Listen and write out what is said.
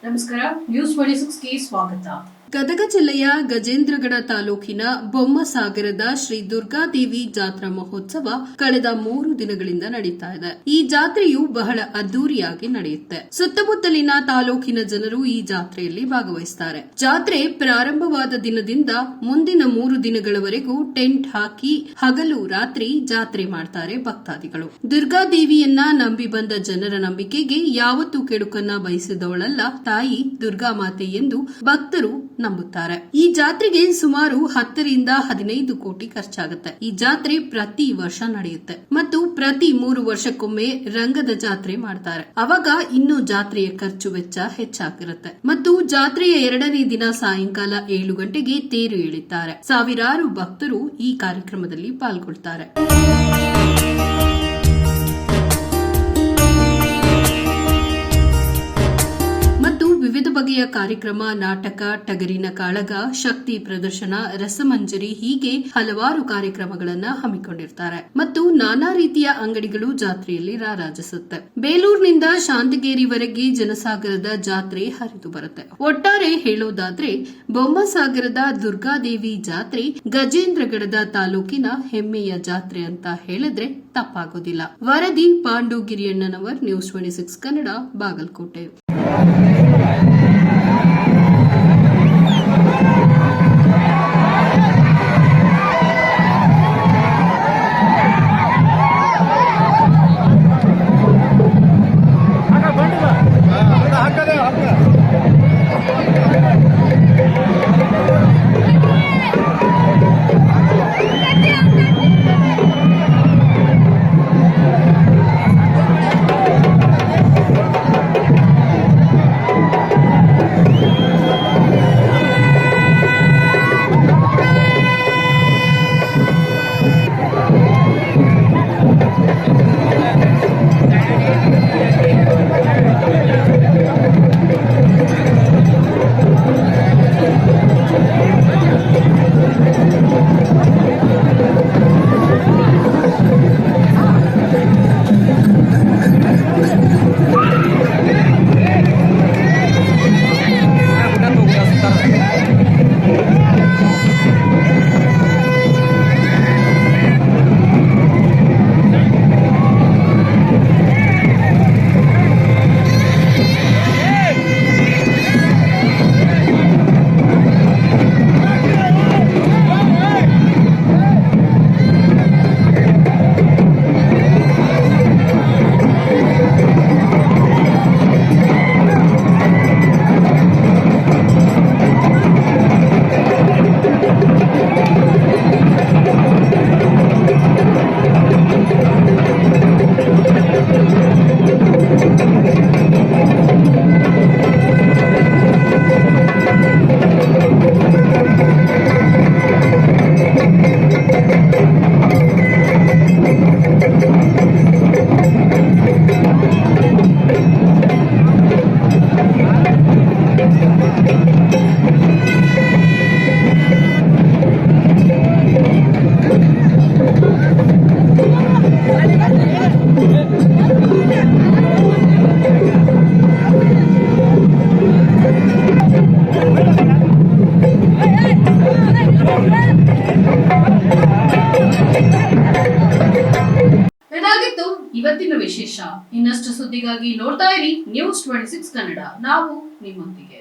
ನಮಸ್ಕಾರ, ನ್ಯೂಸ್ 26ಗೆ ಸ್ವಾಗತ. ಗದಗ ಜಿಲ್ಲೆಯ ಗಜೇಂದ್ರಗಡ ತಾಲೂಕಿನ ಬೊಮ್ಮಸಾಗರದ ಶ್ರೀ ದುರ್ಗಾದೇವಿ ಜಾತ್ರಾ ಮಹೋತ್ಸವ ಕಳೆದ 3 ದಿನಗಳಿಂದ ನಡೀತಾ ಇದೆ. ಈ ಜಾತ್ರೆಯು ಬಹಳ ಅದ್ದೂರಿಯಾಗಿ ನಡೆಯುತ್ತೆ. ಸುತ್ತಮುತ್ತಲಿನ ತಾಲೂಕಿನ ಜನರು ಈ ಜಾತ್ರೆಯಲ್ಲಿ ಭಾಗವಹಿಸುತ್ತಾರೆ. ಜಾತ್ರೆ ಪ್ರಾರಂಭವಾದ ದಿನದಿಂದ ಮುಂದಿನ 3 ದಿನಗಳವರೆಗೂ ಟೆಂಟ್ ಹಾಕಿ ಹಗಲು ರಾತ್ರಿ ಜಾತ್ರೆ ಮಾಡ್ತಾರೆ ಭಕ್ತಾದಿಗಳು. ದುರ್ಗಾದೇವಿಯನ್ನ ನಂಬಿ ಬಂದ ಜನರ ನಂಬಿಕೆಗೆ ಯಾವತ್ತೂ ಕೆಡುಕನ್ನ ಬಯಸಿದವಳಲ್ಲ ತಾಯಿ ದುರ್ಗಾ ಮಾತೆ ಎಂದು ಭಕ್ತರು ನಂಬುತ್ತಾರೆ. ಈ ಜಾತ್ರೆಗೆ ಸುಮಾರು 10 ರಿಂದ 15 ಕೋಟಿ ಖರ್ಚಾಗುತ್ತೆ. ಈ ಜಾತ್ರೆ ಪ್ರತಿ ವರ್ಷ ನಡೆಯುತ್ತೆ ಮತ್ತು ಪ್ರತಿ 3 ವರ್ಷಕ್ಕೊಮ್ಮೆ ರಂಗದ ಜಾತ್ರೆ ಮಾಡ್ತಾರೆ. ಅವಾಗ ಇನ್ನೂ ಜಾತ್ರೆಯ ಖರ್ಚು ವೆಚ್ಚ ಹೆಚ್ಚಾಗಿರುತ್ತೆ. ಮತ್ತು ಜಾತ್ರೆಯ 2ನೇ ದಿನ ಸಾಯಂಕಾಲ 7 ಗಂಟೆಗೆ ತೇರು ಎಳಿತಾರೆ. ಸಾವಿರಾರು ಭಕ್ತರು ಈ ಕಾರ್ಯಕ್ರಮದಲ್ಲಿ ಪಾಲ್ಗೊಳ್ತಾರೆ. ವಿವಿಧ ಬಗೆಯ ಕಾರ್ಯಕ್ರಮ, ನಾಟಕ, ಟಗರಿನ ಕಾಳಗ, ಶಕ್ತಿ ಪ್ರದರ್ಶನ, ರಸಮಂಜರಿ ಹೀಗೆ ಹಲವಾರು ಕಾರ್ಯಕ್ರಮಗಳನ್ನು ಹಮ್ಮಿಕೊಂಡಿರ್ತಾರೆ. ಮತ್ತು ನಾನಾ ರೀತಿಯ ಅಂಗಡಿಗಳು ಜಾತ್ರೆಯಲ್ಲಿ ರಾರಾಜಿಸುತ್ತೆ. ಬೇಲೂರಿನಿಂದ ಶಾಂತಗೇರಿವರೆಗೆ ಜನಸಾಗರದ ಜಾತ್ರೆ ಹರಿದು ಬರುತ್ತೆ. ಒಟ್ಟಾರೆ ಹೇಳೋದಾದ್ರೆ ಬೊಮ್ಮಸಾಗರದ ದುರ್ಗಾದೇವಿ ಜಾತ್ರೆ ಗಜೇಂದ್ರಗಡದ ತಾಲೂಕಿನ ಹೆಮ್ಮೆಯ ಜಾತ್ರೆ ಅಂತ ಹೇಳಿದ್ರೆ ತಪ್ಪಾಗೋದಿಲ್ಲ. ವರದಿ ಪಾಂಡು ಗಿರಿಯಣ್ಣನವರ್, ನ್ಯೂಸ್ 26 ಕನ್ನಡ, ಬಾಗಲಕೋಟೆ. ಇದಾಗಿತ್ತು ಇವತ್ತಿನ ವಿಶೇಷ. ಇನ್ನಷ್ಟು ಸುದ್ದಿಗಾಗಿ ನೋಡ್ತಾ ಇರಿ ನ್ಯೂಸ್ 26 ಕನ್ನಡ. ನಾವು ನಿಮ್ಮೊಂದಿಗೆ.